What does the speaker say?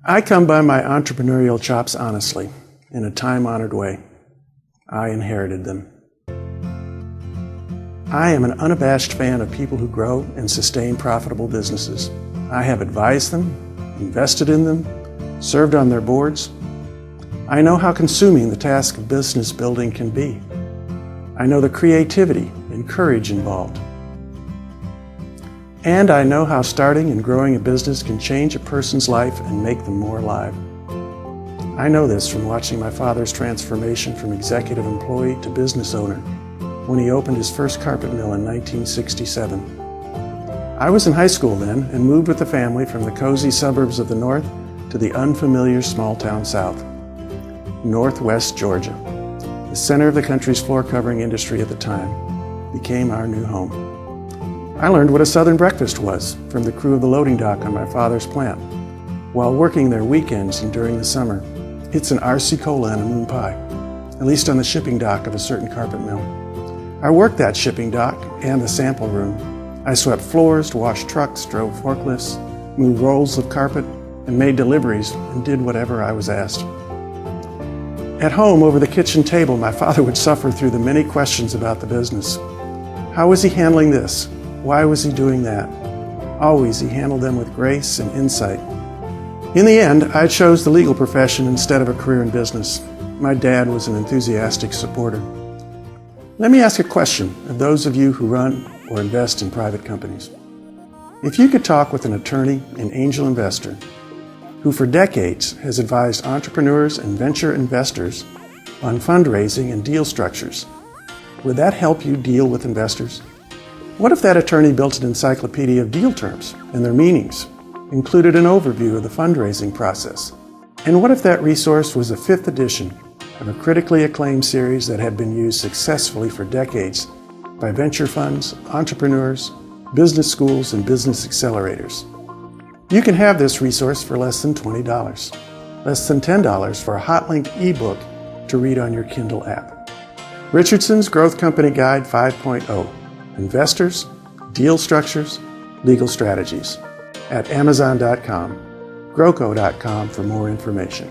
I come by my entrepreneurial chops honestly, in a time-honored way. I inherited them. I am an unabashed fan of people who grow and sustain profitable businesses. I have advised them, invested in them, served on their boards. I know how consuming the task of business building can be. I know the creativity and courage involved. And I know how starting and growing a business can change a person's life and make them more alive. I know this from watching my father's transformation from executive employee to business owner when he opened his first carpet mill in 1967. I was in high school then and moved with the family from the cozy suburbs of the north to the unfamiliar small town south, Northwest Georgia. The center of the country's floor covering industry at the time became our new home. I learned what a southern breakfast was from the crew of the loading dock on my father's plant. While working there weekends and during the summer, it's an RC Cola and a moon pie, at least on the shipping dock of a certain carpet mill. I worked that shipping dock and the sample room. I swept floors, washed trucks, drove forklifts, moved rolls of carpet, and made deliveries and did whatever I was asked. At home, over the kitchen table, my father would suffer through the many questions about the business. How was he handling this? Why was he doing that? Always he handled them with grace and insight. In the end, I chose the legal profession instead of a career in business. My dad was an enthusiastic supporter. Let me ask a question of those of you who run or invest in private companies. If you could talk with an attorney and angel investor who for decades has advised entrepreneurs and venture investors on fundraising and deal structures, would that help you deal with investors? What if that attorney built an encyclopedia of deal terms and their meanings, included an overview of the fundraising process? And what if that resource was a 5th edition of a critically acclaimed series that had been used successfully for decades by venture funds, entrepreneurs, business schools, and business accelerators? You can have this resource for less than $20, less than $10 for a hot-link ebook to read on your Kindle app. Richardson's Growth Company Guide 5.0, Investors, Deal Structures, Legal Strategies, at Amazon.com, Groco.com for more information.